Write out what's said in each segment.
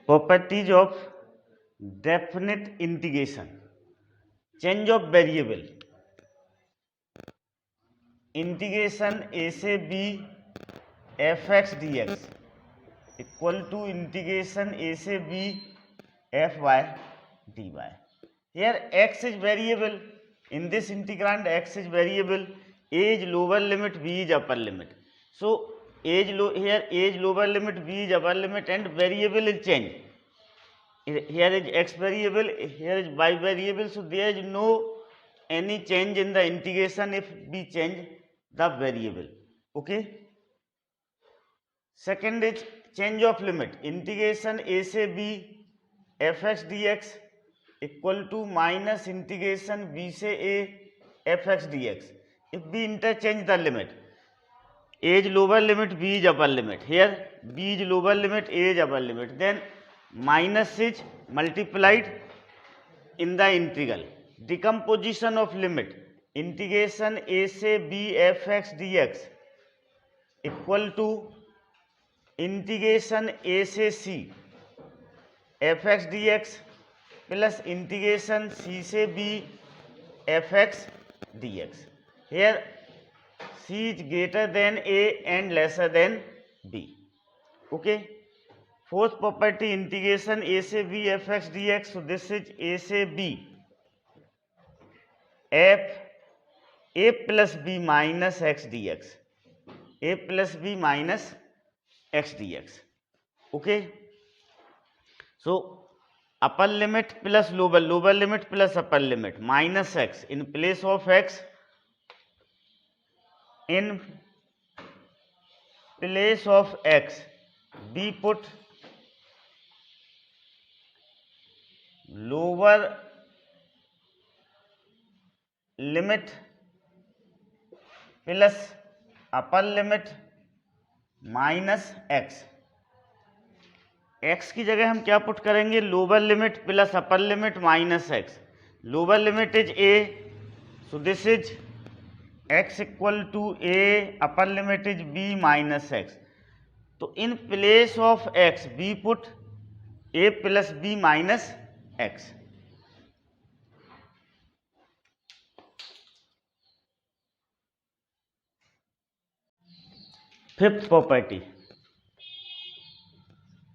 Properties of definite integration. Change of variable. Integration a से b fx dx equal to integration a से b fy dy. Here x is variable. In this integrand x is variable. A is lower limit, b is upper limit. So here a is lower limit, b is upper limit, and variable is change. Here is x variable, here is y variable. So there is no any change in the integration if we change the variable. Okay. Second is change of limit. Integration a से b fx dx equal to minus integration b से a fx dx. If we interchange the limit, a is lower limit, b is upper limit. Here b is lower limit, a is upper limit. Then minus is multiplied in the integral. Decomposition of limit. Integration a से b fx dx equal to integration a से c fx dx plus integration c से b fx dx. Here c is greater than a and lesser than b. Okay. Fourth property, integration a से b fx dx. So this is a से b f a plus b minus x dx. A plus b minus x dx. Okay. So upper limit plus lower limit plus upper limit minus x. In place of x, we put lower limit plus upper limit minus x. X की जगह हम क्या put करेंगे? Lower limit plus upper limit minus x. Lower limit is a, so this is x equal to a, upper limit is b minus x. तो in place of x b put a plus b minus x. Fifth property,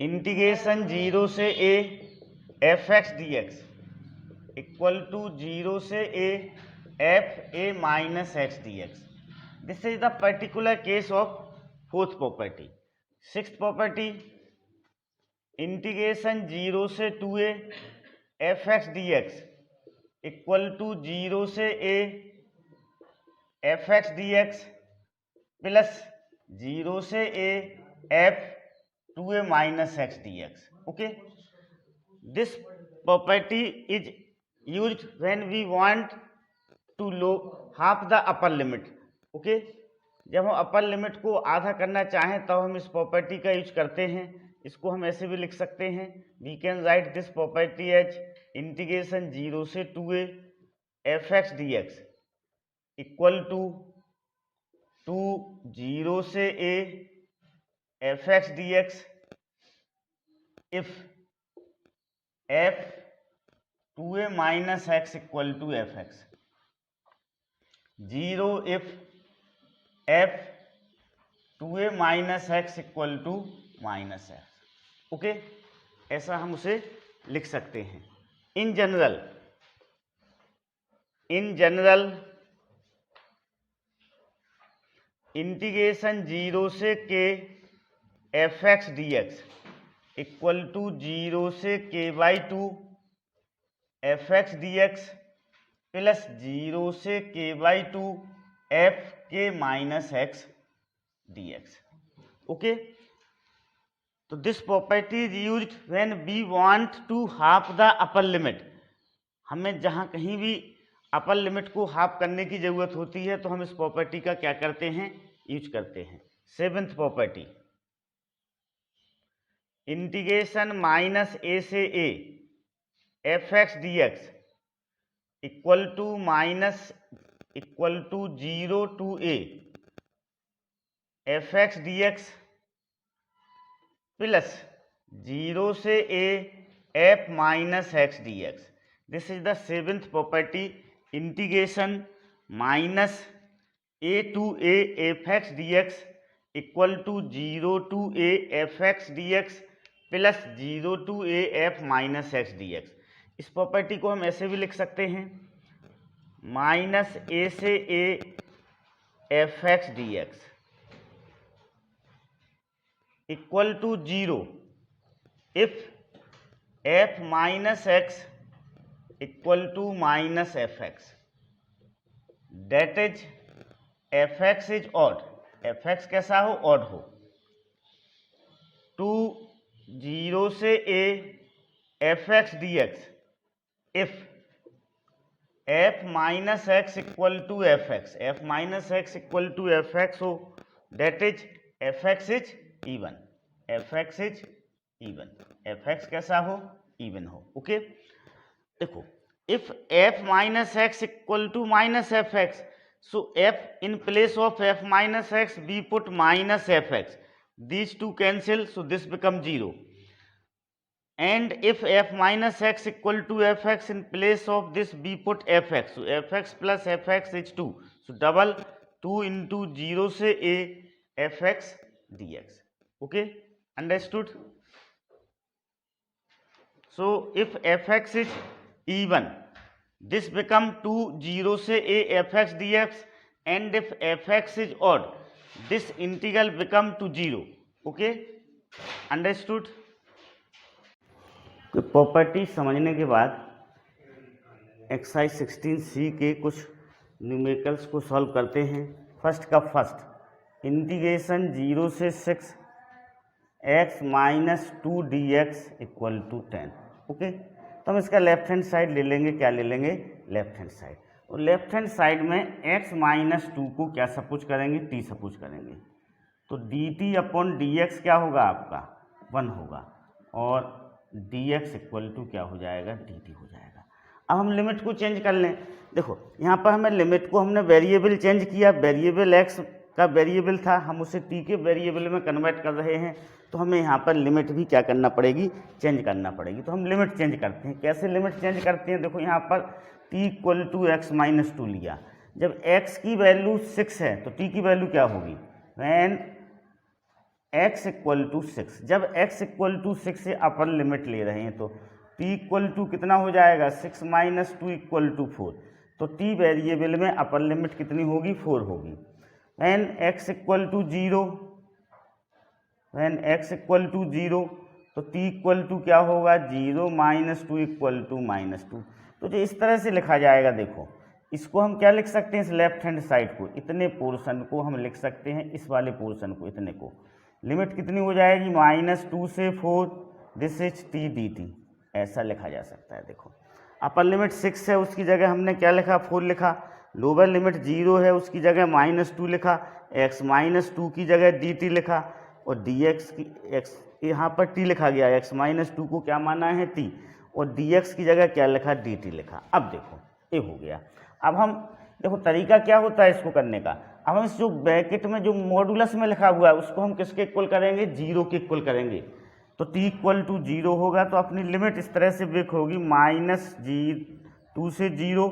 integration 0 से a fx dx equal to 0 से a f a minus x dx. This is the particular case of fourth property. Sixth property, integration 0 से 2a fx dx equal to 0 से a fx dx plus 0 से a f 2a minus x dx. Okay. This property is used when we want to half the upper limit. Okay. जब हम upper limit को आधा करना चाहें तब हम इस प्रॉपर्टी का यूज करते हैं. इसको हम ऐसे भी लिख सकते हैं. We can write this property as integration 0 से 2a fx dx equal to 0 से a fx dx if f 2a minus x equal to fx. 0 if f 2a minus x equal to minus x. Okay, ऐसा हम उसे लिख सकते हैं. In general integration 0 से k fx dx equal to 0 से k by 2 fx dx plus 0 से k by 2 f k minus x dx. Okay. तो this property is used when we want to half the upper limit. हमें जहां कहीं भी upper limit को half करने की जरूरत होती है तो हम इस प्रॉपर्टी का क्या करते हैं? यूज करते हैं. Seventh property, integration minus a से a fx dx equal to 0 to a fx dx plus 0 से a f minus x d x. This is the seventh property, integration minus a to a f x d x equal to 0 to a f x d x plus 0 to a f minus x d x. इस property को हम ऐसे भी लिख सकते हैं, minus a से a f x d x equal to 0 if f minus x equal to minus f x, that is f x is odd, f x कैसा हो, ऑड हो, टू 0 से a f x d x if f minus x equal to f x, f minus x equal to f x हो, that is f x is even, f x is even, f x कैसा हो, even हो। Okay देखो, if f minus x equal to minus f x, so f in place of f minus x we put minus fx, these two cancel, so this become 0, and if f minus x equal to fx, in place of this we put fx, so fx plus fx is 2, so double 2 into 0 से a fx dx। okay, understood? so if fx is even, this become 2 0 से a fx dx, and if fx is odd, this integral become to 0। okay, understood? तो property समझने के बाद exercise 16C के कुछ numericals को solve करते हैं। फर्स्ट का फर्स्ट, इंटीग्रेशन 0 से 6 x minus 2 d x equal to 10। Okay, तो हम इसका लेफ्ट हैंड साइड ले लेंगे, क्या ले लेंगे, लेफ्ट हैंड साइड, और लेफ्ट हैंड साइड में x माइनस 2 को क्या सपोज करेंगे, t सपोज करेंगे, तो dt अपॉन dx क्या होगा आपका 1 होगा, और dx इक्वल टू क्या हो जाएगा, dt हो जाएगा। अब हम लिमिट को चेंज कर लें। देखो यहाँ पर हमें लिमिट को हमने वेरिएबल चेंज किया, वेरिएबल x का वेरिएबल था, हम उसे t के वेरिएबल में कन्वर्ट कर रहे हैं, तो हमें यहाँ पर लिमिट भी क्या करना पड़ेगी, चेंज करना पड़ेगी। तो हम लिमिट चेंज करते हैं, कैसे लिमिट चेंज करते हैं, देखो यहाँ पर t equal to x minus 2 लिया, जब x की वैल्यू 6 है तो t की वैल्यू क्या होगी, वैन x इक्वल टू 6, जब x इक्वल टू 6 से अपर लिमिट ले रहे हैं तो t इक्वल टू कितना हो जाएगा, 6 माइनस 2 इक्वल टू 4, तो t वेरिएबल में अपर लिमिट कितनी होगी, 4 होगी। When x equal to 0, when x equal to 0, तो t इक्वल टू क्या होगा, 0 माइनस 2 इक्वल टू माइनस 2। तो जो इस तरह से लिखा जाएगा, देखो इसको हम क्या लिख सकते हैं, इस लेफ्ट हैंड साइड को, इतने पोर्शन को हम लिख सकते हैं, इस वाले पोर्शन को, इतने को, लिमिट कितनी हो जाएगी, माइनस 2 से 4, दिस इज t dt, ऐसा लिखा जा सकता है। देखो अपर लिमिट 6 है, उसकी जगह हमने क्या लिखा, 4 लिखा, लोअर लिमिट 0 है, उसकी जगह माइनस 2 लिखा, x माइनस 2 की जगह dt लिखा, और dx की x यहाँ पर t लिखा गया, x माइनस 2 को क्या माना है, t, और dx की जगह क्या लिखा, dt लिखा। अब देखो ये हो गया। अब हम देखो तरीका क्या होता है इसको करने का, अब हम इस जो ब्रैकेट में जो मॉडुलस में लिखा हुआ है उसको हम किसके इक्वल करेंगे, 0 के इक्वल करेंगे, तो t इक्वल टू 0 होगा, तो अपनी लिमिट इस तरह से ब्रेक होगी, माइनस 2 से 0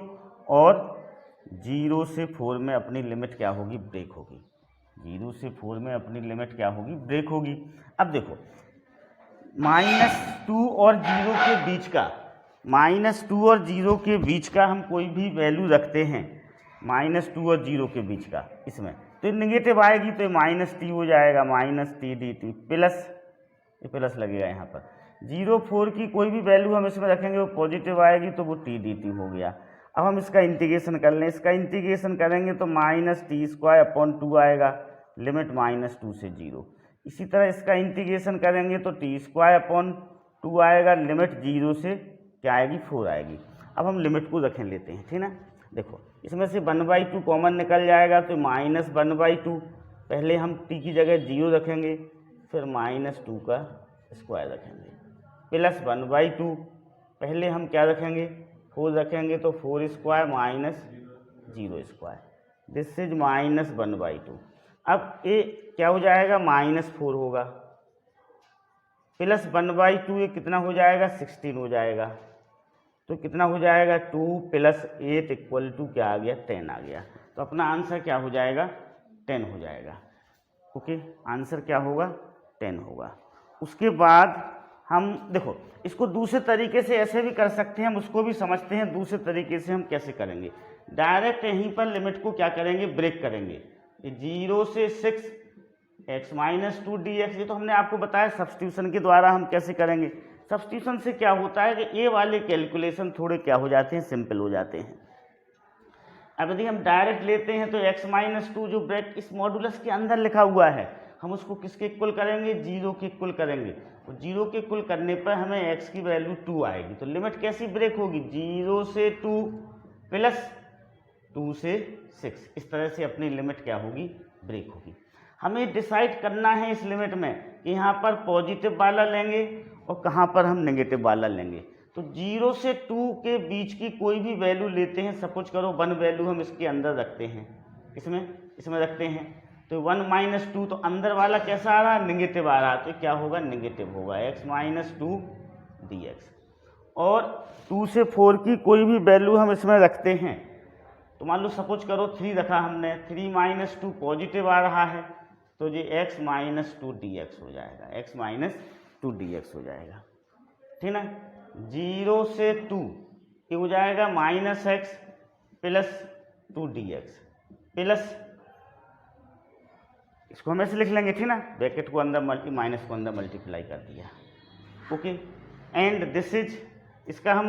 और 0 से 4 में अपनी लिमिट क्या होगी, ब्रेक होगी, 0 से 4 में अपनी लिमिट क्या होगी, ब्रेक होगी। अब देखो माइनस 2 और 0 के बीच का, माइनस 2 और 0 के बीच का हम कोई भी वैल्यू रखते हैं, माइनस 2 और 0 के बीच का, इसमें तो नेगेटिव आएगी तो माइनस t हो जाएगा, माइनस t dt, प्लस ये प्लस लगेगा यहाँ पर, 0 4 की कोई भी वैल्यू हम इसमें रखेंगे वो पॉजिटिव आएगी तो वो t dt हो गया। अब हम इसका इंटीग्रेशन कर लें, इसका इंटीग्रेशन करेंगे तो माइनस टी स्क्वायर अपॉन 2 आएगा, लिमिट माइनस 2 से 0। इसी तरह इसका इंटीग्रेशन करेंगे तो टी स्क्वायर अपॉन 2 आएगा, लिमिट 0 से क्या आएगी, 4 आएगी। अब हम लिमिट को रखें लेते हैं, ठीक ना। देखो इसमें से 1/2 कॉमन निकल जाएगा तो माइनस 1/2, पहले हम t की जगह 0 रखेंगे, फिर माइनस 2 का स्क्वायर रखेंगे, प्लस 1/2, पहले हम क्या रखेंगे, 4 रखेंगे तो 4 square minus 0 square, this is minus 1/2। अब ये क्या हो जाएगा, -4 होगा, प्लस 1/2 ये कितना हो जाएगा 16 हो जाएगा। तो कितना हो जाएगा 2 + 8 = क्या आ गया 10 आ गया। तो अपना आंसर क्या हो जाएगा 10 हो जाएगा। ओके, आंसर क्या होगा 10 होगा। उसके बाद हम देखो इसको दूसरे तरीके से ऐसे भी कर सकते हैं, हम उसको भी समझते हैं दूसरे तरीके से हम कैसे करेंगे। डायरेक्ट यहीं पर लिमिट को क्या करेंगे ब्रेक करेंगे। 0 से 6 x - 2 dx, ये तो हमने आपको बताया सब्स्टिट्यूशन के द्वारा हम कैसे करेंगे। सब्स्टिट्यूशन से क्या होता है कि ये वाले कैलकुलेशन थोड़े क्या हो जाते हैं सिंपल हो जाते हैं। अब यदि हम डायरेक्ट लेते हैं तो x - 2 जो ब्रैकेट इस मॉडुलस के अंदर लिखा हुआ है हम उसको किसके इक्वल करेंगे 0 के इक्वल करेंगे। और 0 के इक्वल करने पर हमें x की वैल्यू 2 आएगी। तो लिमिट कैसी ब्रेक होगी 0 से 2 + 2 से 6, इस तरह से अपनी लिमिट क्या होगी ब्रेक होगी। हमें डिसाइड करना है इस लिमिट में कि यहाँ पर पॉजिटिव वाला लेंगे और कहाँ पर हम नेगेटिव वाला लेंगे। तो 0 से 2 के बीच की कोई भी वैल्यू लेते हैं, सपोज करो 1 वैल्यू हम इसके अंदर रखते हैं, इसमें रखते हैं। तो 1 - 2 तो अंदर वाला कैसा आ रहा है नेगेटिव आ रहा है, तो क्या होगा नेगेटिव होगा x - 2 dx। और 2 से 4 की कोई भी वैल्यू हम इसमें रखते हैं, तो मान लो सपोज करो 3 रखा हमने, 3 - 2 पॉजिटिव आ रहा है, तो ये x - 2 dx हो जाएगा, x - 2 dx हो जाएगा, ठीक ना। 0 से 2 ये हो जाएगा -x + 2 dx प्लस, इसको हम ऐसे लिख लेंगे, ठीक ना, ब्रैकेट को अंदर माइनस को अंदर मल्टीप्लाई कर दिया। ओके, एंड दिस इज, इसका हम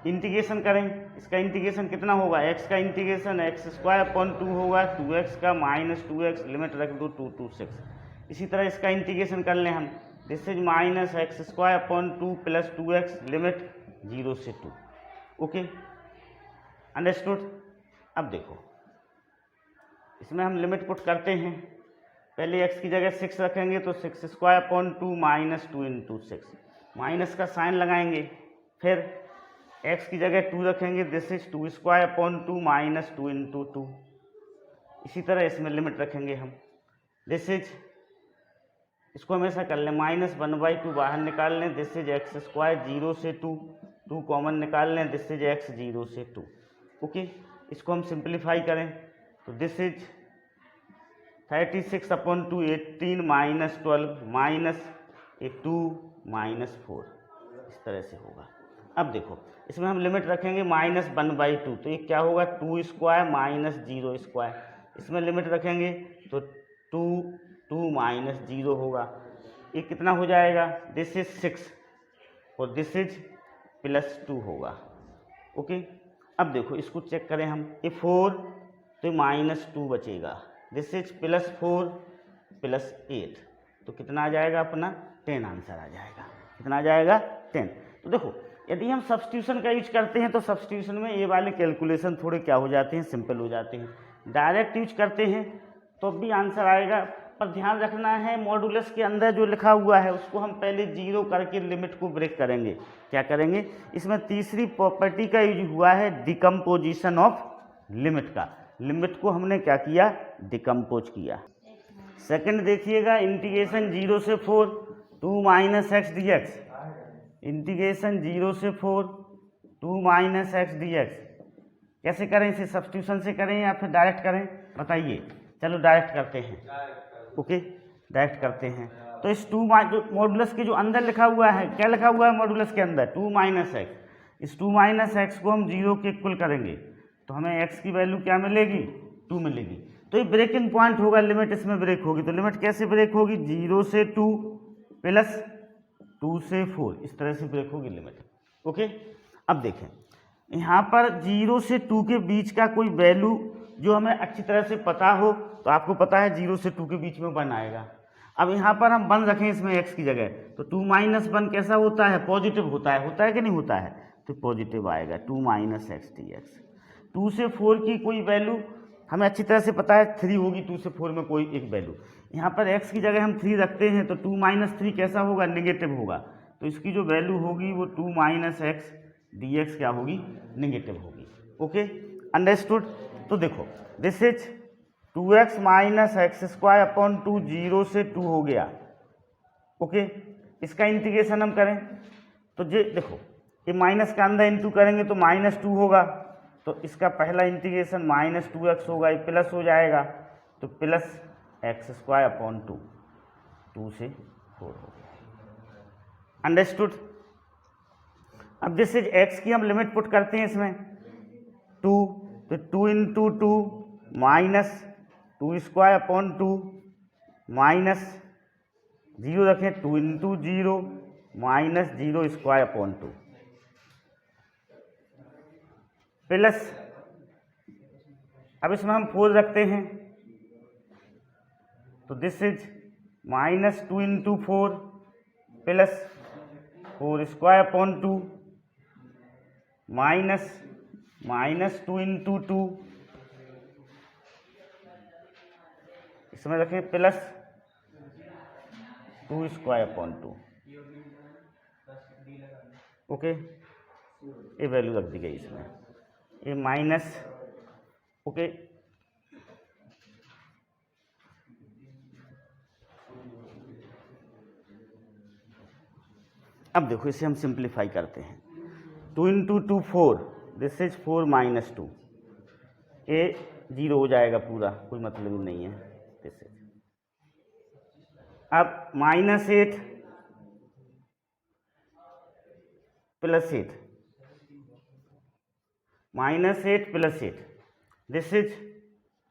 इंटीग्रेशन करें, इसका इंटीग्रेशन कितना होगा x का इंटीग्रेशन x² होगा, 2x का -2x लिमिट रख दो 2 to 6। इसी तरह इसका इंटीग्रेशन कर लें हम, this is -x² + 2x limit 0 से 2। Okay, understood. अब देखो इसमें हम लिमिट पुट करते हैं, पहले x की जगह 6 रखेंगे तो 6² - 2 -2 × 6, माइनस का साइन लगाएंगे, फिर x की जगह 2 रखेंगे, दिस इज 2² - 2 -2 × 2। इसी तरह इसमें लिमिट रखेंगे हम, दिस इज, इसको हमेशा कर लें -1/2 बाहर निकाल लें, दिस इज x² 0 से 2 कॉमन निकाल लें, दिस इज x 0 से 2। ओके, इसको हम सिंप्लीफाई करें तो दिस इज 36/2 18 - 12 -2 -4, इस तरह से होगा। अब देखो इसमें हम लिमिट रखेंगे -1/2, तो ये क्या होगा 2² - 0², इसमें लिमिट रखेंगे तो 2 - 0 होगा, ये कितना हो जाएगा, दिस इज 6 और दिस इज +2 होगा। ओके, अब देखो इसको चेक करें हम, ये 4 तो -2 बचेगा, दिस इज +4 + 8, तो कितना आ जाएगा अपना 10 आंसर आ जाएगा। कितना आ जाएगा 10। तो देखो यदि हम सब्स्टिट्यूशन का यूज करते हैं तो सब्स्टिट्यूशन में ये वाले कैलकुलेशन थोड़े क्या हो जाते हैं सिंपल हो जाते हैं। डायरेक्ट यूज करते हैं तो भी आंसर आएगा, पर ध्यान रखना है मॉडुलस के अंदर जो लिखा हुआ है उसको हम पहले 0 करके लिमिट को ब्रेक करेंगे। क्या करेंगे, इसमें तीसरी प्रॉपर्टी का यूज हुआ है डिकम्पोजिशन ऑफ लिमिट का, लिमिट को हमने क्या किया डिकम्पोज किया। सेकंड देखिएगा, इंटीग्रेशन 0 से 4 2 - x dx, इंटीग्रेशन 0 से 4 2 - x dx कैसे करें, इसे सब्स्टिट्यूशन से करें या फिर डायरेक्ट करें बताइए। चलो डायरेक्ट करते हैं। ओके, डायरेक्ट करते हैं। तो इस 2 मॉडुलस के जो अंदर लिखा हुआ है, क्या लिखा हुआ है मॉडुलस के अंदर 2 - x, इस 2 - x को हम 0 के इक्वल करेंगे तो हमें x की वैल्यू क्या मिलेगी 2 मिलेगी। तो ये ब्रेकिंग पॉइंट होगा, लिमिट इसमें ब्रेक होगी। तो लिमिट कैसे ब्रेक होगी 0 से 2 + 2 से 4, इस तरह से ब्रेक होगी लिमिट। ओके, अब देखें यहाँ पर 0 से 2 के बीच का कोई वैल्यू जो हमें अच्छी तरह से पता हो, तो आपको पता है 0 से 2 के बीच में 1 आएगा। अब यहाँ पर हम 1 रखें इसमें x की जगह, तो 2 - 1 कैसा होता है पॉजिटिव होता है कि नहीं होता है, तो पॉजिटिव आएगा 2 - x dx। 2 से 4 की कोई वैल्यू हमें अच्छी तरह से पता है 3 होगी, 2 से 4 में कोई एक वैल्यू, यहाँ पर x की जगह हम 3 रखते हैं तो 2 - 3 कैसा होगा नेगेटिव होगा, तो इसकी जो वैल्यू होगी वो 2 - x dx क्या होगी नेगेटिव होगी। Okay, understood. तो देखो दिस इज 2x - x² 2 0 से 2 हो गया। ओके, इसका इंटीग्रेशन हम करें तो जे देखो ये माइनस का अंदर इंटू करेंगे तो -2 होगा, तो इसका पहला इंटीग्रेशन -2x होगा, ये प्लस हो जाएगा तो प्लस x² 2 से 4 हो गया। अंडरस्टूड। अब दिस इज x की हम लिमिट पुट करते हैं इसमें 2, तो 2 × 2 -2² 2 माइनस 0 रखें 2 × 0 -0² 2 प्लस, अब इसमें हम 4 रखते हैं तो दिस इज -2 × 4 प्लस 4² 2 माइनस -2 × 2 इसमें रखें प्लस 2² 2। ओके, ये वैल्यू रख दी गई इसमें, ये माइनस। ओके, अब देखो इसे हम सिंप्लीफाई करते हैं। 2 × 2 4, दिस इज 4 - 2, ये 0 हो जाएगा पूरा, कोई मतलब ही नहीं है। दिस इज अब -8 + 8 -8 + 8, this is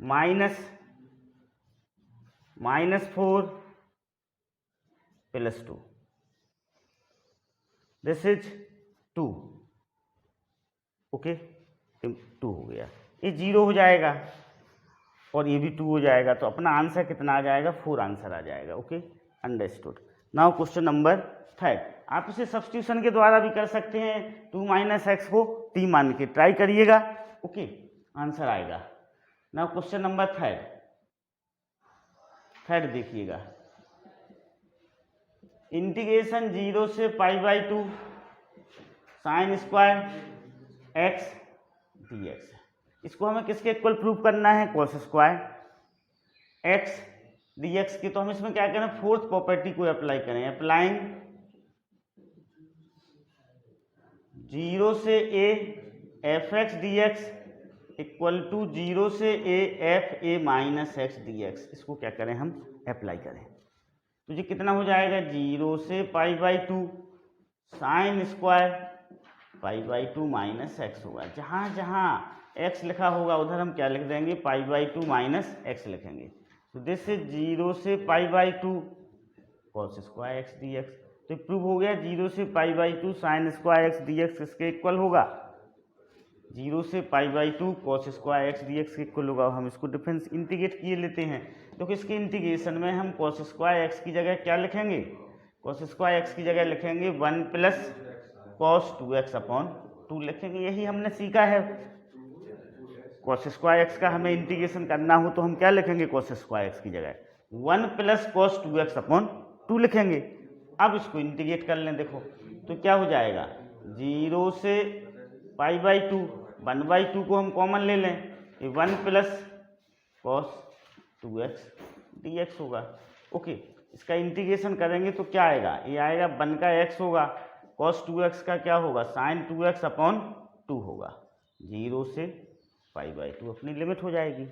-4 + 2, this is 2। Okay, 2 हो गया, ये 0 हो जाएगा और ये भी 2 हो जाएगा, तो अपना आंसर कितना आ जाएगा? 4 आंसर आ जाएगा। Okay, understood. Now question number 3, आप इसे सब्स्टिट्यूशन के द्वारा भी कर सकते हैं। 2 - x को t मान के ट्राई करिएगा। ओके, आंसर आएगा। नाउ क्वेश्चन नंबर 3 देखिएगा, इंटीग्रेशन 0 से π/2 sin² x dx, इसको हमें किसके इक्वल प्रूव करना है? cos² x dx की। तो हम इसमें क्या करें? फोर्थ प्रॉपर्टी को अप्लाई करें। अप्लाइंग 0 से a fx dx = 0 से a f a - x dx, इसको क्या करें? हम अप्लाई करें तो ये कितना हो जाएगा? 0 से π/2 sin² π/2 - x होगा। जहाँ जहाँ x लिखा होगा उधर हम क्या लिख देंगे? π/2 - x लिखेंगे। तो दिस इज 0 से π/2 cos² x dx, तो प्रूव हो गया 0 से π/2 sin² x dx इसके इक्वल होगा, 0 से π/2 cos² x dx के इक्वल होगा। हम इसको डिफरेंस इंटीग्रेट किए लेते हैं, तो इसके इंटीग्रेशन में हम cos² x की जगह क्या लिखेंगे? cos² x की जगह लिखेंगे 1 + cos 2x/2 लिखेंगे। यही हमने सीखा है। cos² x का हमें इंटीग्रेशन करना हो तो हम क्या लिखेंगे? cos² x की जगह 1 + cos 2x/2 लिखेंगे। अब इसको इंटीग्रेट कर लें, देखो तो क्या हो जाएगा? 0 से π/2 1/2 को हम कॉमन ले लें, ये 1 + cos 2x dx होगा। ओके, इसका इंटीग्रेशन करेंगे तो क्या आएगा? ये आएगा 1 का x होगा, cos 2x का क्या होगा? sin 2x/2 होगा। 0 से π/2 अपनी लिमिट हो जाएगी।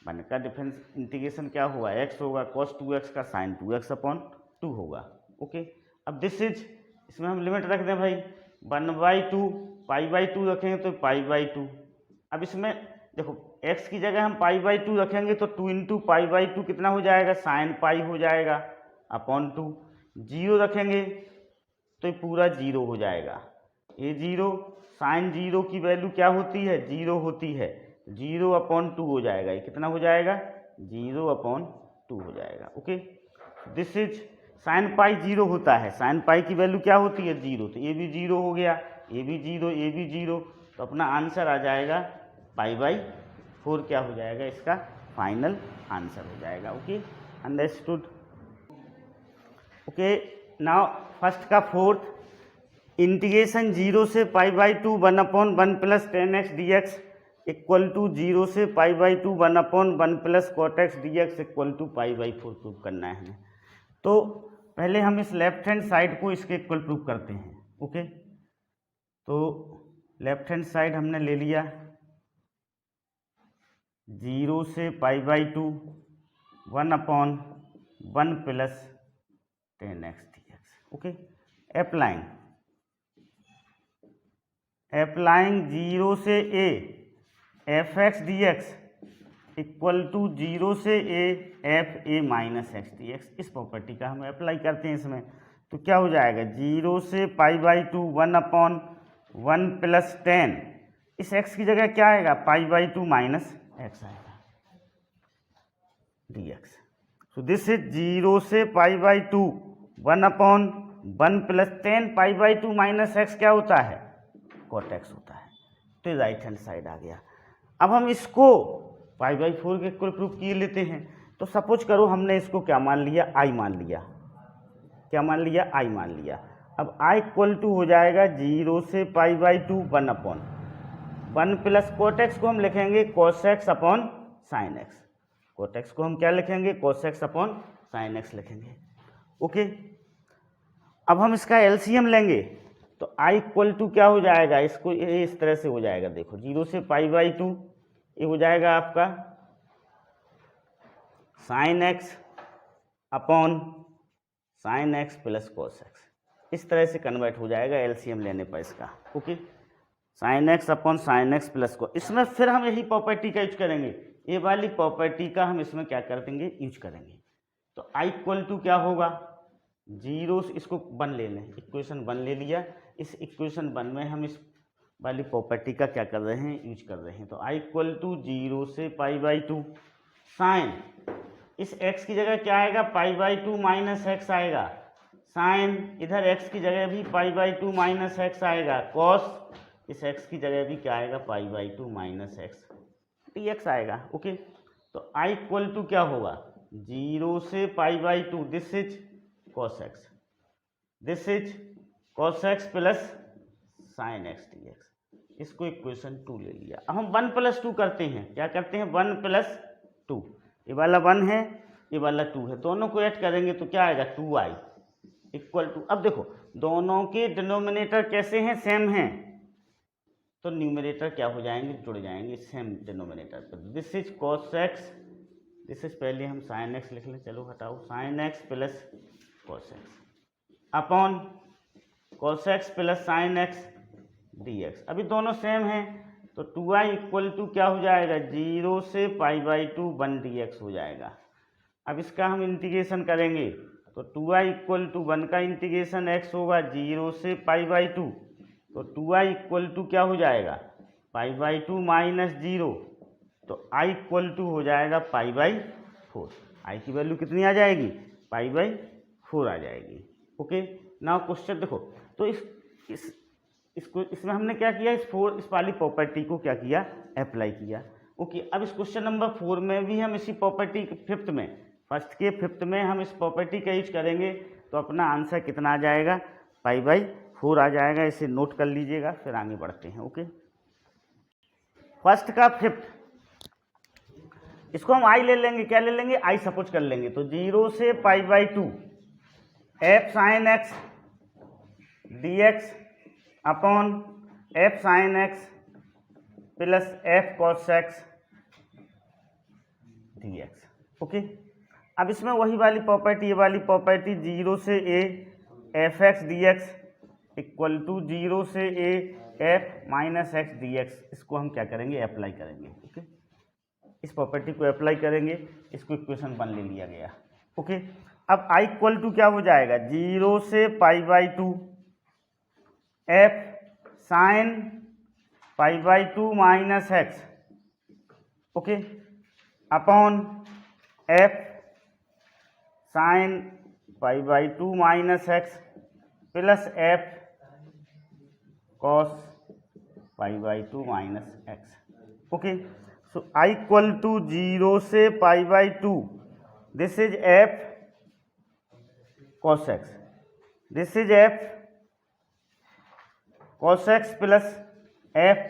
1 का डिफरेंस इंटीग्रेशन क्या होगा? x होगा, cos 2x का sin 2x/2 होगा। ओके, अब दिस इज, इसमें हम लिमिट रख दें भाई 1/2 π/2 रखेंगे तो π/2। अब इसमें देखो x की जगह हम π/2 रखेंगे तो 2 × π/2 कितना हो जाएगा? sin π हो जाएगा /2। 0 रखेंगे तो ये पूरा 0 हो जाएगा, ये 0, sin 0 की वैल्यू क्या होती है? 0 होती है, 0/2 हो जाएगा। ये कितना हो जाएगा? 0/2 हो जाएगा। ओके, दिस इज sin π 0 होता है, sin π की वैल्यू क्या होती है? 0, तो ये भी 0 हो गया, ये भी 0, ये भी 0, तो अपना आंसर आ जाएगा π/4 क्या हो जाएगा? इसका फाइनल आंसर हो जाएगा। Okay, understood. Okay, now first का फोर्थ, इंटीग्रेशन 0 से π/2 1/1 + tan x dx = 0 से π/2 1/1 + cot x dx = π/4 प्रूव करना है हमें। तो पहले हम इस लेफ्ट हैंड साइड को इसके इक्वल प्रूव करते हैं। ओके, तो लेफ्ट हैंड साइड हमने ले लिया 0 से π/2 1/1 plus 10x dx। Okay, applying 0 से a fx dx equal to 0 से a f a minus x d x. इस प्रॉपर्टी का हम अप्लाई करते हैं इसमें, तो क्या हो जाएगा 0 से π/2 1/1 प्लस 10, इस x की जगह क्या आएगा π/2 माइनस एक्स आएगा dx। सो दिस इज 0 से π/2 1/1 प्लस 10 π/2 माइनस एक्स क्या होता है cot x होता है। तो राइट हैंड साइड आ गया। अब हम इसको π/4 के इक्वल प्रूफ किए लेते हैं। तो सपोज करो हमने इसको क्या मान लिया i मान लिया, क्या मान लिया i मान लिया। अब i इक्वल टू हो जाएगा 0 से π/2 1/1 प्लस cot x को हम लिखेंगे cos x upon sin x। cot x को हम क्या लिखेंगे cos x upon sin x लिखेंगे। ओके, अब हम इसका एलसीएम लेंगे तो i इक्वल टू क्या हो जाएगा, इसको ये इस तरह से हो जाएगा। देखो 0 से π/2 ये हो जाएगा आपका sin x upon sin x plus cos x, इस तरह से कन्वर्ट हो जाएगा एलसीएम लेने पर इसका। Okay, sin x upon sin x plus cos। इसमें फिर हम यही प्रॉपर्टी का यूज करेंगे, ये वाली प्रॉपर्टी का हम इसमें क्या कर देंगे यूज करेंगे। तो i इक्वल टू क्या होगा 0, इसको 1 ले लें, इक्वेशन 1 ले लिया। इस इक्वेशन 1 में हम इस वाली प्रॉपर्टी का क्या कर रहे हैं यूज कर रहे हैं। तो i इक्वल टू 0 से π/2 साइन, इस x की जगह क्या आएगा π/2 माइनस एक्स आएगा, साइन इधर x की जगह भी π/2 माइनस एक्स आएगा, कॉस इस x की जगह भी क्या आएगा π/2 माइनस एक्स dx आएगा। ओके, तो i इक्वल टू क्या होगा 0 से π/2, this is cos x, this is cos x plus sin x dx। इसको इक्वेशन 2 ले लिया। अब हम 1 + 2 करते हैं, क्या करते हैं 1 + 2, ये वाला 1 है ये वाला 2 है, दोनों को ऐड करेंगे तो क्या आएगा 2i इक्वल टू। अब देखो दोनों के डिनोमिनेटर कैसे हैं सेम हैं, तो न्यूमरेटर क्या हो जाएंगे जुड़ जाएंगे सेम डिनोमिनेटर पर। This is cos x, this is पहले हम sin x लिख लें, चलो हटाओ sin x plus cos x upon cos x plus sin x dx। अभी दोनों सेम हैं तो 2i इक्वल टू क्या हो जाएगा 0 से π/2 1 dx हो जाएगा। अब इसका हम इंटीग्रेशन करेंगे तो 2i इक्वल टू 1 का इंटीग्रेशन x होगा 0 से π/2, तो 2i इक्वल टू क्या हो जाएगा π/2 माइनस 0, तो i इक्वल टू हो जाएगा π/4। i की वैल्यू कितनी आ जाएगी π/4 आ जाएगी। ओके, नाउ क्वेश्चन देखो, तो इसको इसमें हमने क्या किया इस वाली प्रॉपर्टी को क्या किया अप्लाई किया। ओके, अब इस क्वेश्चन नंबर 4 में भी हम इसी प्रॉपर्टी फर्स्ट के फिफ्थ में हम इस प्रॉपर्टी का यूज करेंगे, तो अपना आंसर कितना आ जाएगा π/4 आ जाएगा। इसे नोट कर लीजिएगा, फिर आगे बढ़ते हैं। ओके, फर्स्ट का फिफ्थ, इसको हम i ले लेंगे, क्या ले लेंगे i सपोज कर लेंगे, तो 0 से π/2 f sin x dx upon f sin x plus f cos x dx। Okay, अब इसमें वही वाली प्रॉपर्टी, ये वाली प्रॉपर्टी 0 से a f x dx equal to 0 से a f minus x dx, इसको हम क्या करेंगे अप्लाई करेंगे। ओके, इस प्रॉपर्टी को अप्लाई करेंगे, इसको इक्वेशन 1 ले लिया गया। ओके, अब i इक्वल टू क्या हो जाएगा 0 से π/2 f sine π/2 minus x, okay, upon f sine π/2 minus x plus f cos π/2 minus x. Okay, so i equal to 0 से π/2, this is f cos x, this is f cos x plus f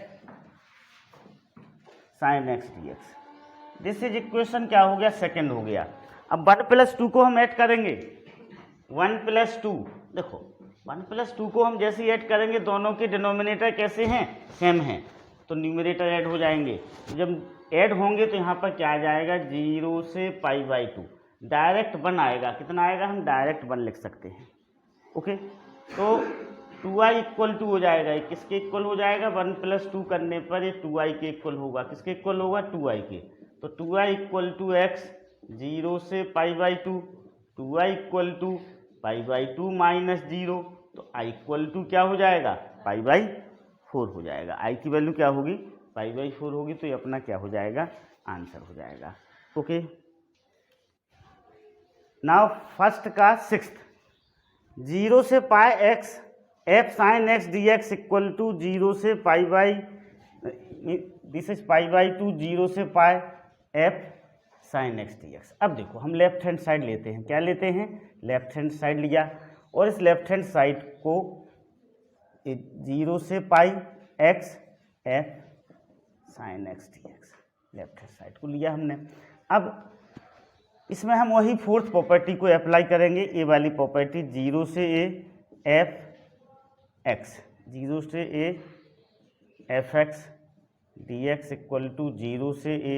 sin x dx। This is equation क्या हो गया second हो गया। अब 1 + 2 को हम add करेंगे, 1 + 2, देखो 1 + 2 को हम जैसे ऐड करेंगे दोनों के डिनोमिनेटर कैसे हैं, सेम हैं, तो न्यूमरेटर ऐड हो जाएंगे। जब ऐड होंगे तो यहाँ पर क्या आ जाएगा, 0 से π/2, डायरेक्ट 1 आएगा। कितना आएगा, हम डायरेक्ट 1 लिख सकते हैं। ओके, तो 2i इक्वल टू हो जाएगा, ये किसके इक्वल हो जाएगा, 1 + 2 करने पर ये 2i के इक्वल होगा। किसके इक्वल होगा, 2i के। तो 2i इक्वल टू x 0 से π/2, 2i इक्वल टू π/2 माइनस 0, तो i इक्वल टू क्या हो जाएगा, π/4 हो जाएगा। i की वैल्यू क्या होगी, π/4 होगी, तो ये अपना क्या हो जाएगा, आंसर हो जाएगा। ओके, नाउ फर्स्ट का 6th, 0 से πx f sin x dx equal to 0 से दिस इज π/2, 0 से π f sin x dx। अब देखो हम लेफ्ट हैंड साइड लेते हैं, क्या लेते हैं, लेफ्ट हैंड साइड लिया, और इस लेफ्ट हैंड साइड को 0 से πx f sin x dx, left hand side को लिया हमने। अब इसमें हम वही फोर्थ प्रॉपर्टी को अप्लाई करेंगे, ए वाली प्रॉपर्टी, 0 से a f x, 0 से a f x dx equal to 0 से a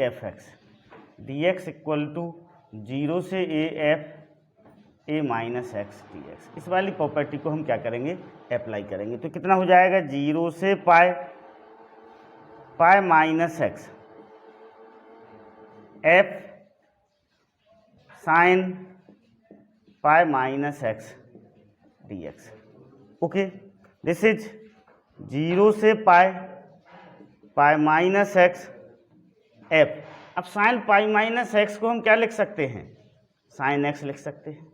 f x dx equal to 0 से a माइनस x dx। इस वाली प्रॉपर्टी को हम क्या करेंगे, अप्लाई करेंगे। तो कितना हो जाएगा, 0 से पाई minus x f sign pi minus x dx। Okay, this is 0 से पाई माइनस x f। अब साइन पाई माइनस x को हम क्या लिख सकते हैं, साइन x लिख सकते हैं।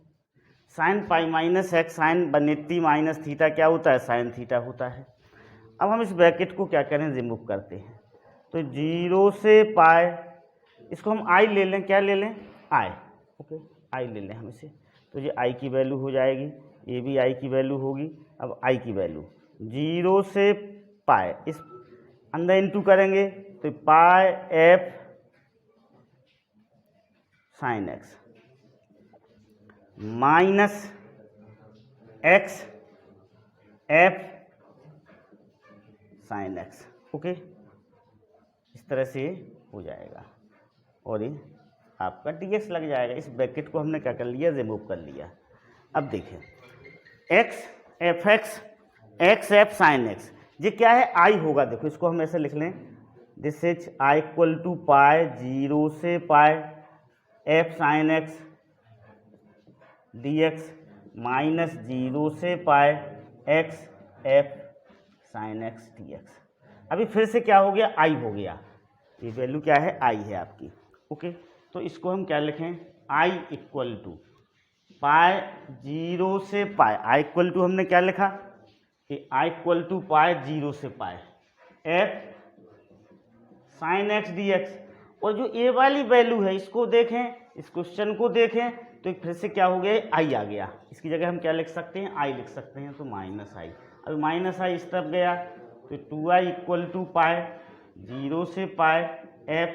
Sine pi minus x, sine 180 minus theta क्या होता है, साइन थीटा होता है। अब हम इस ब्रैकेट को क्या करें, रिमूव करते हैं। तो 0 से पाई, इसको हम i ले लें, क्या ले लें, i। ओके, i ले लें हम इसे, तो ये i की वैल्यू हो जाएगी, ये भी i की वैल्यू होगी। अब i की वैल्यू 0 से पाई, इस अंदर इंटू करेंगे तो pi f sine x minus x f sine x। Okay, इस तरह से हो जाएगा, और ये आपका dx लग जाएगा। इस ब्रैकेट को हमने क्या कर लिया, रिमूव कर लिया। अब देखें, x f f sine x, ये क्या है, i होगा। देखो इसको हम ऐसे लिख लें, this is i equal to pi 0 से pi f sine x dx minus 0 से pi x f sine x dx। अभी फिर से क्या हो गया, i हो गया, ये वैल्यू क्या है, i है आपकी। ओके, तो इसको हम क्या लिखें, i इक्वल टू पाई 0 से पाई, i इक्वल टू हमने क्या लिखा कि i इक्वल टू पाई 0 से pi f sine x dx। और जो a वाली वैल्यू है, इसको देखें, इस क्वेश्चन को देखें, तो फिर से क्या हो गया, i आ गया। इसकी जगह हम क्या लिख सकते हैं, i लिख सकते हैं, तो माइनस i। अब माइनस i इस तरफ गया, तो 2i इक्वल टू पाई 0 से pi f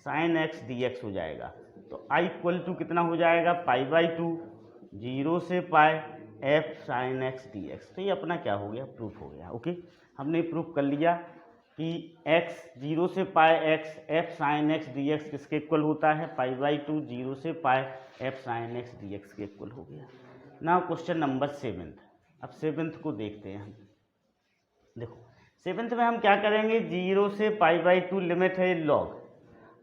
sine x dx हो जाएगा। तो i इक्वल टू कितना हो जाएगा, π/2, 0 से pi f sine x dx। तो ये अपना क्या हो गया, प्रूफ हो गया। ओके, हमने प्रूफ कर लिया कि x 0 से pi x f sine x dx किसके इक्वल होता है, π/2, 0 से pi f sine x dx के इक्वल हो गया। Now question number 7th। अब 7th को देखते हैं हम। देखो 7th में हम क्या करेंगे, 0 से π/2 लिमिट है लॉग।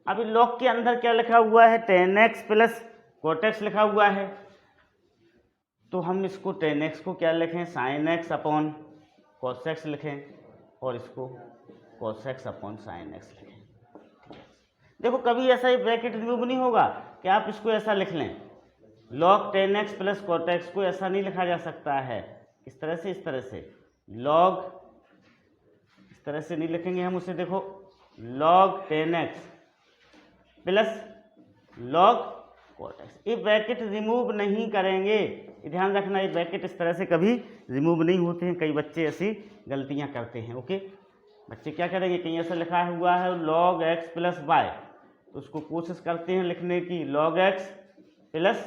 अभी लॉग के अंदर क्या लिखा हुआ है, tan x plus cot x लिखा हुआ है, तो हम इसको tan x को क्या लिखें, sine x upon cos x लिखें, और इसको cos x upon sine x लिखें। देखो कभी ऐसा ही ब्रैकेट रिमूव नहीं होगा कि आप इसको ऐसा लिख लें, log tan x plus cot x को ऐसा नहीं लिखा जा सकता है, इस तरह से, इस तरह से log, इस तरह से नहीं लिखेंगे हम उसे। देखो log tan x plus log cot x, ये ब्रैकेट रिमूव नहीं करेंगे, ध्यान रखना, ये ब्रैकेट इस तरह से कभी रिमूव नहीं होते हैं। कई बच्चे ऐसी गलतियां करते हैं। ओके, बच्चे क्या करेंगे, कहीं ऐसा लिखा हुआ है log x प्लस y, तो उसको कोशिश करते हैं लिखने की log x plus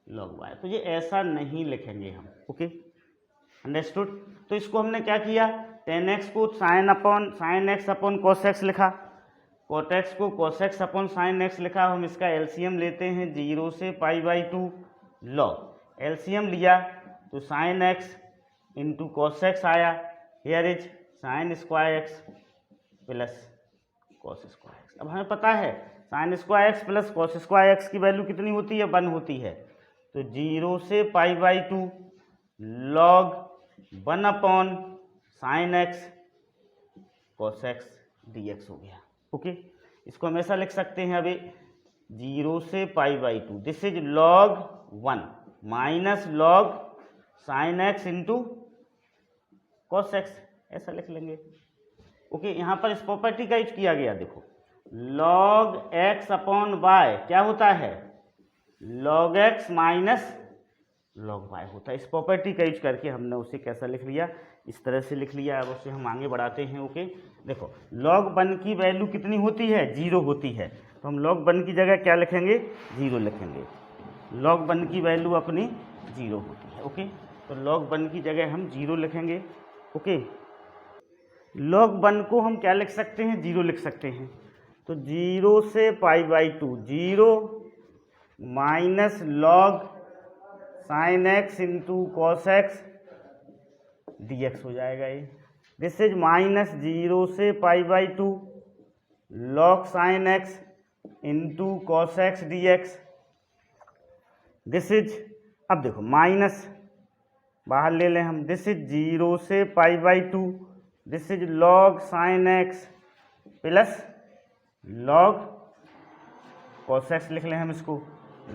log y। तो ये ऐसा नहीं लिखेंगे हम, ओके, अंडरस्टूड। तो इसको हमने क्या किया, tan x को sin x upon cos x लिखा, cot x को cos x upon sin x लिखा। हम इसका एलसीएम लेते हैं 0 से π/2 log। एलसीएम लिया तो sin x into cos x आया, here is sin square x plus cos square x। अब हमें पता है sin square x plus cos square x की वैल्यू कितनी होती है, 1 होती है। तो 0 से π/2 log 1 upon sin x cos x dx हो गया, ओके। इसको हम ऐसा लिख सकते हैं अभी 0 से π/2, this is log 1 minus log sin x into cos x, ऐसा लिख लेंगे, ओके। यहाँ पर इस प्रॉपर्टी का यूज किया गया, देखो log x अपॉन y क्या होता है, log x minus log y होता है। इस प्रॉपर्टी का यूज करके हमने उसे कैसा लिख लिया, इस तरह से लिख लिया। अब उसे हम आगे बढ़ाते हैं, ओके। देखो log 1 की वैल्यू कितनी होती है, 0 होती है, तो हम log 1 की जगह क्या लिखेंगे, 0 लिखेंगे। log 1 की वैल्यू अपनी 0 होती है, ओके। तो log 1 की जगह हम 0 लिखेंगे, ओके। log 1 को हम क्या लिख सकते हैं, 0 लिख सकते हैं। तो 0 से π/2 0 minus log sin x into cos x dx हो जाएगा ये। दिस इज माइनस 0 से π/2 log sin x into cos x dx। This is, अब देखो माइनस बाहर ले लें हम, दिस इज 0 से π/2, this is log sin x plus log cos x लिख लें हम इसको,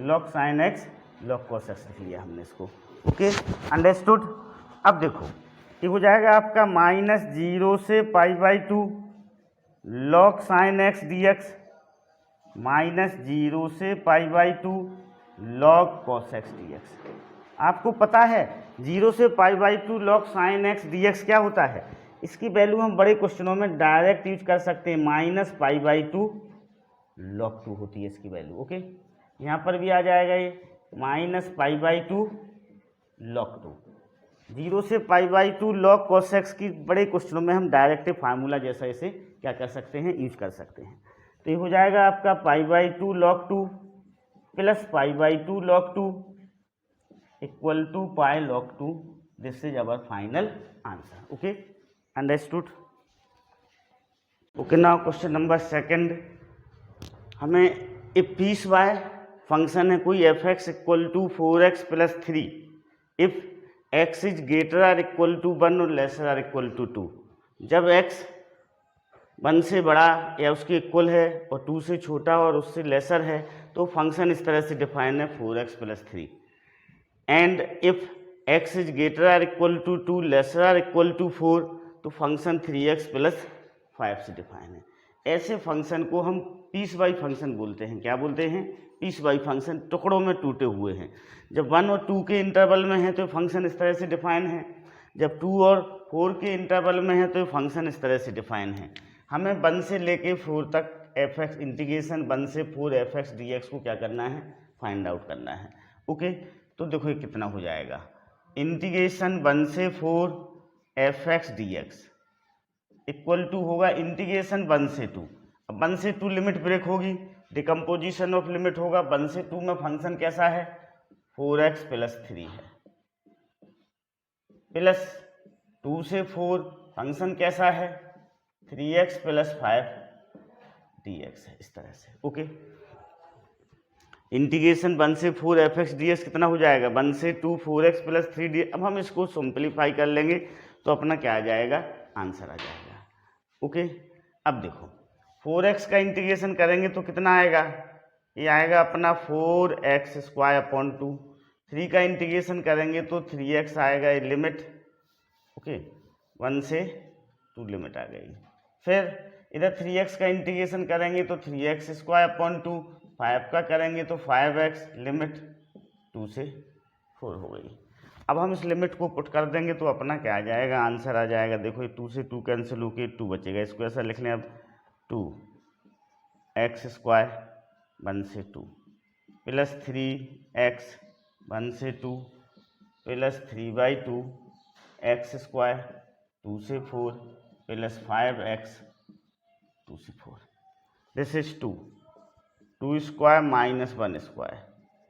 log sin x log cos x लिख लिया हमने इसको, ओके, अंडरस्टूड। अब देखो ये हो जाएगा आपका माइनस 0 से π/2 log sin x dx minus 0 से π/2 log cos x dx। आपको पता है 0 से π/2 log sin x dx क्या होता है, इसकी वैल्यू हम बड़े क्वेश्चनों में डायरेक्ट यूज कर सकते हैं, माइनस π/2 log 2 होती है इसकी वैल्यू, ओके। यहाँ पर भी आ जाएगा ये माइनस π/2 log 2। 0 से π/2 log cos x की बड़े क्वेश्चनों में हम डायरेक्ट फार्मूला जैसा इसे क्या कर सकते हैं, यूज कर सकते हैं। तो ये हो जाएगा आपका π/2 log 2 plus π/2 log 2 equal to π log 2। This is our final answer, okay, understood. Okay, now question number second. हमें एक पीस वाई फंक्शन है कोई f(x) equal to 4x plus 3 if x is greater or equal to 1 और laser or equal to 2। जब x 1 से बड़ा या उसके इक्वल है और 2 से छोटा और उससे लेसर है तो फंक्शन इस तरह से डिफाइन है 4x plus 3। And if x is greater or equal to 2 lesser or equal to 4 तो फंक्शन 3x प्लस 5 से डिफाइन है। ऐसे फंक्शन को हम पीस वाई फंक्शन बोलते हैं। क्या बोलते हैं, पीस वाई फंक्शन, टुकड़ों में टूटे हुए हैं। जब 1 और 2 के इंटरवल में है तो फंक्शन इस तरह से डिफाइन है, जब 2 और 4 के इंटरवल में है तो फंक्शन इस तरह से डिफाइन है। हमें 1 से लेके 4 तक f(x) इंटीग्रेशन 1 से 4 f(x) dx को क्या करना है, फाइंड आउट करना है, ओके। तो देखो ये कितना हो जाएगा, इंटीग्रेशन 1 से 4 f(x) dx इक्वल टू होगा इंटीग्रेशन 1 से 2। अब 1 से 2 लिमिट ब्रेक होगी, डिकम्पोजिशन ऑफ लिमिट होगा। 1 से 2 में फंक्शन कैसा है, 4x प्लस 3 है, प्लस 2 से 4 फंक्शन कैसा है, 3x प्लस 5 dx है, इस तरह से, ओके। इंटीग्रेशन 1 से 4 f(x) dx कितना हो जाएगा, 1 से 2 4x प्लस 3 dx। अब हम इसको सिंप्लीफाई कर लेंगे तो अपना क्या आ जाएगा, आंसर आ जाएगा, ओके। अब देखो 4x का इंटीग्रेशन करेंगे तो कितना आएगा, ये आएगा अपना 4x स्क्वायर अपॉन 2। 3 का इंटीग्रेशन करेंगे तो 3x आएगा, ये लिमिट, ओके, 1 से 2 लिमिट आ गई। फिर इधर 3x का इंटीग्रेशन करेंगे तो 3x स्क्वायर अपॉन 2। 5 का करेंगे तो 5x, लिमिट 2 से 4 हो गई। अब हम इस लिमिट को पुट कर देंगे तो अपना क्या आ जाएगा, आंसर आ जाएगा। देखो ये 2 से 2 कैंसिल होके 2 बचेगा, इसको ऐसा लिख लें अब 2 एक्स स्क्वायर 1 से 2 प्लस 3x 1 से 2 प्लस 3/2 एक्स स्क्वायर 2 से 4 प्लस 5x 2 से 4. This is 2 square minus 1 square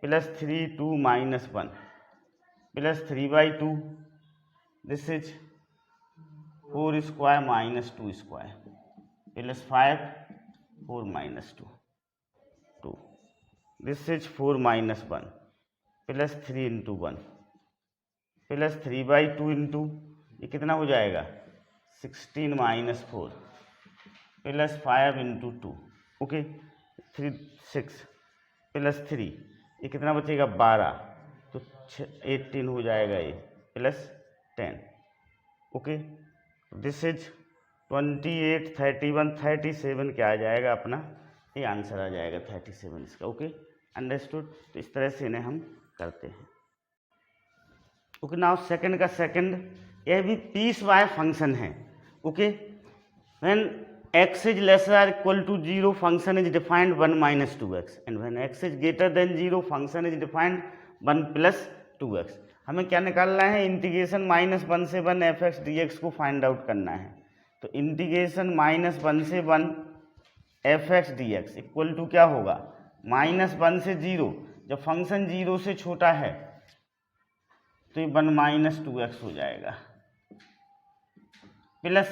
plus 3 2 minus 1 plus 3/2. This is 4 square minus 2 square plus 5 4 minus 2 2. This is 4 minus 1 plus 3 into 1 plus 3/2 into ये कितना हो जाएगा 16 minus 4 plus 5 into 2. Okay 6 plus 3 ये कितना बचेगा 12 तो 18 हो जाएगा ये प्लस 10. ओके दिस इज 28 31 37 क्या आ जाएगा अपना ये आंसर आ जाएगा 37 इसका. Okay understood. तो इस तरह से इन्हें हम करते हैं. ओके नाउ सेकंड का सेकंड यह भी पीस वाई फंक्शन है. Okay when x is lesser or equal to 0 function is defined 1 minus 2x and when x is greater than 0 function is defined 1 plus 2x. हमें क्या निकालना है integration -1 से 1 fx dx को find out करना है. तो इंटीग्रेशन -1 से 1 fx dx इक्वल टू क्या होगा -1 से 0. जब फंक्शन 0 से छोटा है तो ये 1 minus 2x हो जाएगा प्लस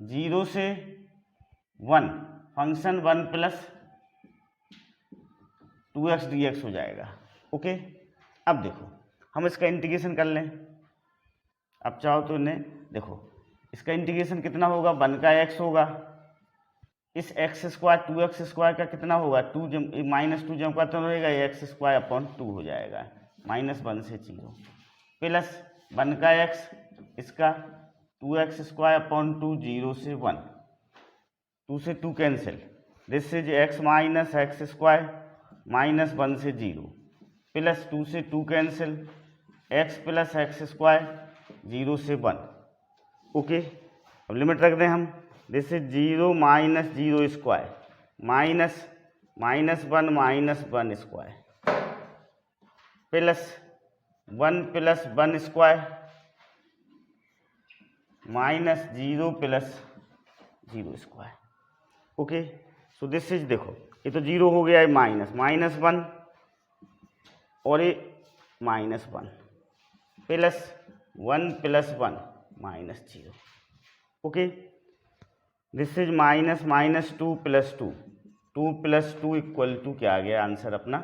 0 से 1 फंक्शन 1 प्लस 2x dx हो जाएगा. ओके अब देखो हम इसका इंटीग्रेशन कर लें. अब चाहो तो इन्हें देखो इसका इंटीग्रेशन कितना होगा 1 का x होगा इस x स्क्वायर 2x स्क्वायर का कितना होगा 2 -2 जब का तो रहेगा x स्क्वायर अपॉन 2 हो जाएगा -1 से 0 प्लस 1 का x इसका 2x स्क्वायर अपॉन 2 0 से 1 2 से 2 cancel. This is x minus x square -1 से 0 प्लस 2 से 2 cancel x plus x square 0 से 1. ओके अब लिमिट रख दें हम. This is 0 minus 0 square minus -1 square plus 1 plus 1 square minus 0 plus 0 square. Okay so this is देखो ये तो 0 हो गया है -1 और ये -1 plus 1 plus 1 -0. Okay this is -2 plus 2 plus 2 equal to क्या आ गया आंसर अपना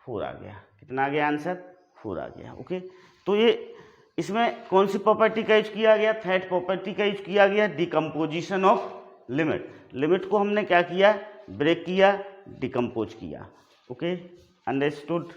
4 आ गया. कितना आ गया आंसर 4 आ गया. ओके तो ये इसमें कौन सी प्रॉपर्टी का यूज किया गया थर्ड प्रॉपर्टी का यूज किया गया डिकम्पोजिशन ऑफ लिमिट. लिमिट को हमने क्या किया ब्रेक किया डिकम्पोज किया. Okay understood.